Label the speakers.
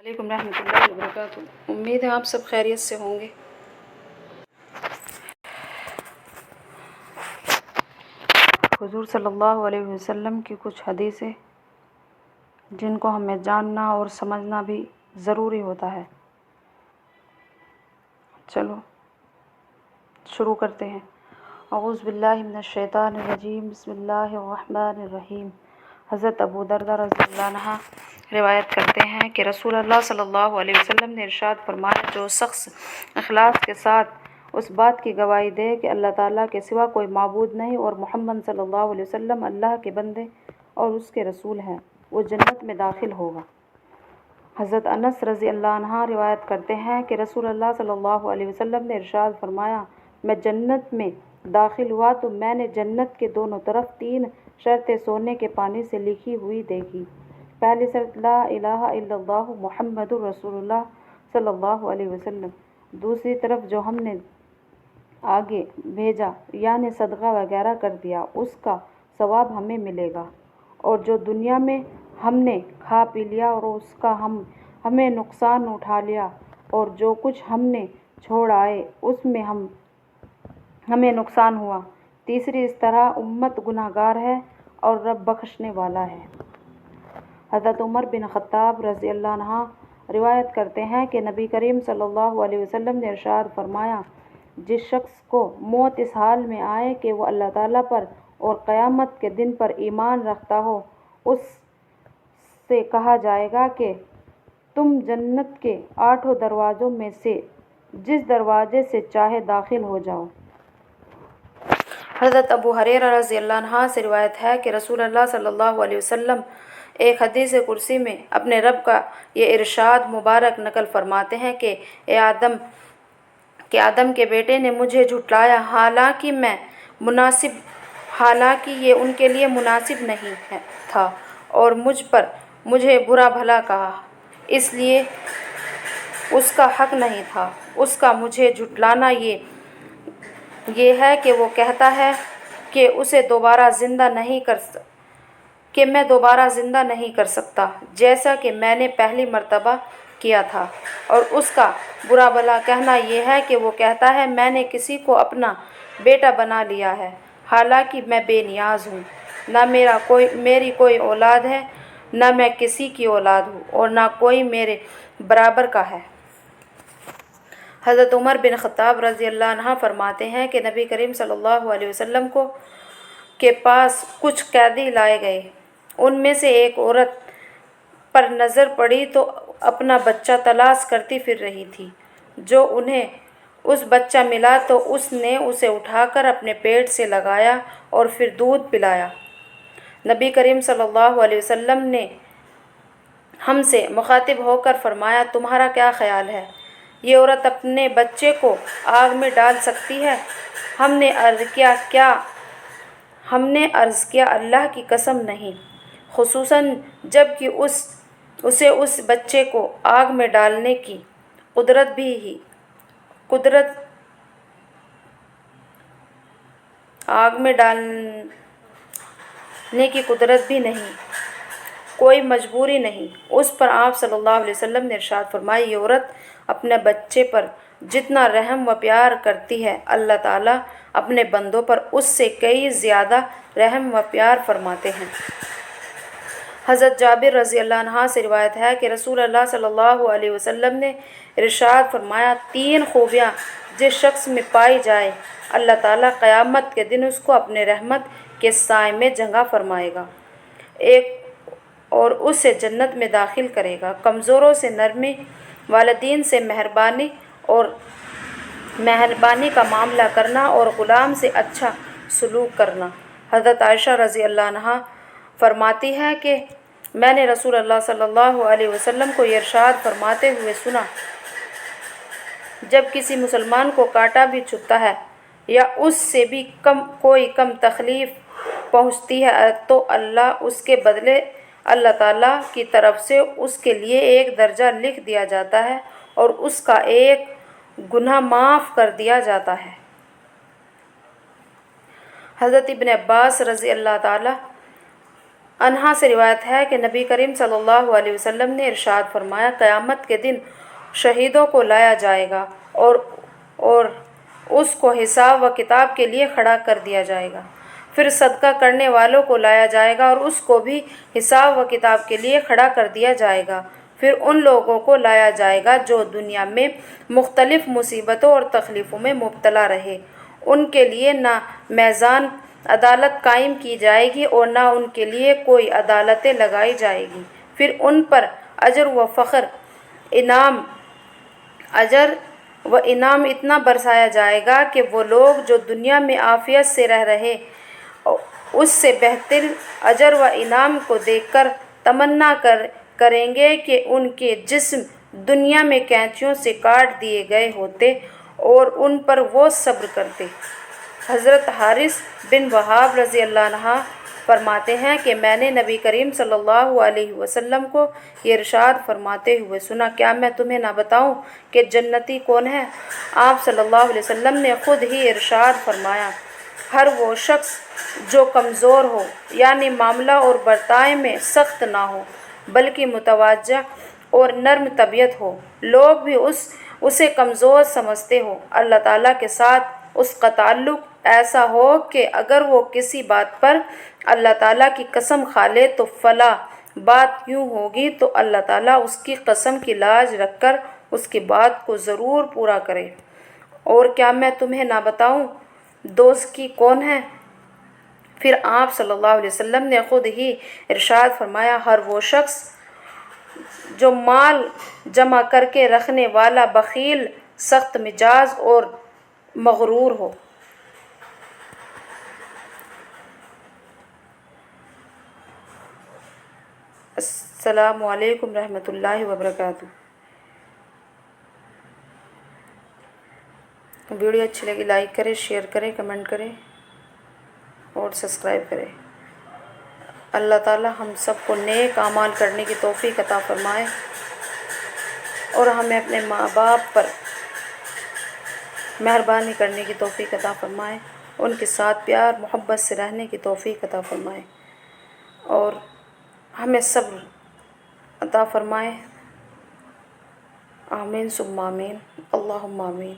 Speaker 1: علیکم رحمۃ اللہ وبرکاتہ۔ امید ہے آپ سب خیریت سے ہوں گے۔ حضور صلی اللہ علیہ وسلم کی کچھ حدیثیں جن کو ہمیں جاننا اور سمجھنا بھی ضروری ہوتا ہے۔ چلو شروع کرتے ہیں۔ اعوذ باللہ من الشیطان الرجیم، بسم اللہ الرحمن الرحیم۔ حضرت ابو درداء رضی اللہ عنہ روایت کرتے ہیں کہ رسول اللہ صلی اللہ علیہ وسلم نے ارشاد فرمایا، جو شخص اخلاص کے ساتھ اس بات کی گواہی دے کہ اللہ تعالیٰ کے سوا کوئی معبود نہیں اور محمد صلی اللہ علیہ وسلم اللہ کے بندے اور اس کے رسول ہیں، وہ جنت میں داخل ہوگا۔ حضرت انس رضی اللہ عنہ روایت کرتے ہیں کہ رسول اللہ صلی اللہ علیہ وسلم نے ارشاد فرمایا، میں جنت میں داخل ہوا تو میں نے جنت کے دونوں طرف 3 شرطیں سونے کے پانی سے لکھی ہوئی دیکھی۔ پہلی شرط لا الہ الا اللہ محمد رسول اللہ صلی اللہ علیہ وسلم۔ دوسری طرف جو ہم نے آگے بھیجا یعنی صدقہ وغیرہ کر دیا اس کا ثواب ہمیں ملے گا، اور جو دنیا میں ہم نے کھا پی لیا اور اس کا ہمیں نقصان اٹھا لیا، اور جو کچھ ہم نے چھوڑ آئے اس میں ہمیں نقصان ہوا۔ تیسری، اس طرح امت گناہ گار ہے اور رب بخشنے والا ہے۔ حضرت عمر بن خطاب رضی اللہ عنہ روایت کرتے ہیں کہ نبی کریم صلی اللہ علیہ وسلم نے ارشاد فرمایا، جس شخص کو موت اس حال میں آئے کہ وہ اللہ تعالیٰ پر اور قیامت کے دن پر ایمان رکھتا ہو، اس سے کہا جائے گا کہ تم جنت کے 8 دروازوں میں سے جس دروازے سے چاہے داخل ہو جاؤ۔ حضرت ابو ہریرہ رضی اللہ عنہ سے روایت ہے کہ رسول اللہ صلی اللہ علیہ وسلم ایک حدیث قدسی میں اپنے رب کا یہ ارشاد مبارک نقل فرماتے ہیں کہ آدم کے بیٹے نے مجھے جھٹلایا، حالانکہ یہ ان کے لیے مناسب نہیں تھا، اور مجھے برا بھلا کہا، اس لیے اس کا حق نہیں تھا۔ اس کا مجھے جھٹلانا یہ ہے کہ وہ کہتا ہے کہ میں دوبارہ زندہ نہیں کر سکتا، جیسا کہ میں نے پہلی مرتبہ کیا تھا، اور اس کا برا بھلا کہنا یہ ہے کہ وہ کہتا ہے میں نے کسی کو اپنا بیٹا بنا لیا ہے، حالانکہ میں بے نیاز ہوں، نہ میری کوئی اولاد ہے، نہ میں کسی کی اولاد ہوں، اور نہ کوئی میرے برابر کا ہے۔ حضرت عمر بن خطاب رضی اللہ عنہ فرماتے ہیں کہ نبی کریم صلی اللہ علیہ وسلم کے پاس کچھ قیدی لائے گئے۔ ان میں سے ایک عورت پر نظر پڑی تو اپنا بچہ تلاش کرتی پھر رہی تھی۔ جو انہیں اس بچہ ملا تو اس نے اسے اٹھا کر اپنے پیٹ سے لگایا اور پھر دودھ پلایا۔ نبی کریم صلی اللہ علیہ وسلم نے ہم سے مخاطب ہو کر فرمایا، تمہارا کیا خیال ہے؟ یہ عورت اپنے بچے کو آگ میں ڈال سکتی ہے؟ ہم نے عرض کیا اللہ کی قسم نہیں، خصوصاً جب کہ اسے اس بچے کو آگ میں ڈالنے کی قدرت بھی نہیں، کوئی مجبوری نہیں۔ اس پر آپ صلی اللہ علیہ وسلم نے ارشاد فرمایا، یہ عورت اپنے بچے پر جتنا رحم و پیار کرتی ہے، اللہ تعالیٰ اپنے بندوں پر اس سے کئی زیادہ رحم و پیار فرماتے ہیں۔ حضرت جابر رضی اللہ عنہ سے روایت ہے کہ رسول اللہ صلی اللہ علیہ وسلم نے ارشاد فرمایا، 3 خوبیاں جس شخص میں پائی جائے، اللہ تعالیٰ قیامت کے دن اس کو اپنے رحمت کے سائے میں جگہ فرمائے گا، اور اسے جنت میں داخل کرے گا۔ کمزوروں سے نرمی، والدین سے مہربانی کا معاملہ کرنا، اور غلام سے اچھا سلوک کرنا۔ حضرت عائشہ رضی اللہ عنہ فرماتی ہے کہ میں نے رسول اللہ صلی اللہ علیہ وسلم کو یہ ارشاد فرماتے ہوئے سنا، جب کسی مسلمان کو کانٹا بھی چبھتا ہے یا اس سے بھی کوئی کم تکلیف پہنچتی ہے تو اس کے بدلے اللہ تعالیٰ کی طرف سے اس کے لیے ایک درجہ لکھ دیا جاتا ہے اور اس کا ایک گناہ معاف کر دیا جاتا ہے۔ حضرت ابن عباس رضی اللہ تعالیٰ عنہا سے روایت ہے کہ نبی کریم صلی اللہ علیہ وسلم نے ارشاد فرمایا، قیامت کے دن شہیدوں کو لایا جائے گا اور اس کو حساب و کتاب کے لیے کھڑا کر دیا جائے گا۔ پھر صدقہ کرنے والوں کو لایا جائے گا اور اس کو بھی حساب و کتاب کے لیے کھڑا کر دیا جائے گا۔ پھر ان لوگوں کو لایا جائے گا جو دنیا میں مختلف مصیبتوں اور تکلیفوں میں مبتلا رہے۔ ان کے لیے نہ میزان عدالت قائم کی جائے گی اور نہ ان کے لیے کوئی عدالتیں لگائی جائے گی۔ پھر ان پر اجر و انعام اتنا برسایا جائے گا کہ وہ لوگ جو دنیا میں عافیت سے رہ رہے اس سے بہتر اجر و انعام کو دیکھ کر تمنا کریں گے کہ ان کے جسم دنیا میں کینچیوں سے کاٹ دیے گئے ہوتے اور ان پر وہ صبر کرتے۔ حضرت حارث بن وہاب رضی اللہ عنہ فرماتے ہیں کہ میں نے نبی کریم صلی اللہ علیہ وسلم کو یہ ارشاد فرماتے ہوئے سنا، کیا میں تمہیں نہ بتاؤں کہ جنتی کون ہے؟ آپ صلی اللہ علیہ وسلم نے خود ہی ارشاد فرمایا، ہر وہ شخص جو کمزور ہو، یعنی معاملہ اور برتاؤ میں سخت نہ ہو بلکہ متواضع اور نرم طبیعت ہو، لوگ بھی اسے کمزور سمجھتے ہو، اللہ تعالیٰ کے ساتھ اس کا تعلق ایسا ہو کہ اگر وہ کسی بات پر اللہ تعالیٰ کی قسم کھا لے تو فلاں بات یوں ہوگی تو اللہ تعالیٰ اس کی قسم کی لاج رکھ کر اس کی بات کو ضرور پورا کرے۔ اور کیا میں تمہیں نہ بتاؤں دوزخی کون ہے؟ پھر آپ صلی اللہ علیہ وسلم نے خود ہی ارشاد فرمایا، ہر وہ شخص جو مال جمع کر کے رکھنے والا، بخیل، سخت مزاج اور مغرور ہو۔ السلام علیکم رحمۃ اللہ وبرکاتہ۔ ویڈیو اچھی لگی لائک کریں، شیئر کریں، کمنٹ کریں اور سبسکرائب کریں۔ اللہ تعالی ہم سب کو نیک اعمال کرنے کی توفیق عطا فرمائے اور ہمیں اپنے ماں باپ پر مہربانی کرنے کی توفیق عطا فرمائے، ان کے ساتھ پیار محبت سے رہنے کی توفیق عطا فرمائے اور ہمیں صبر عطا فرمائے۔ آمین ثم آمین، اللہم آمین۔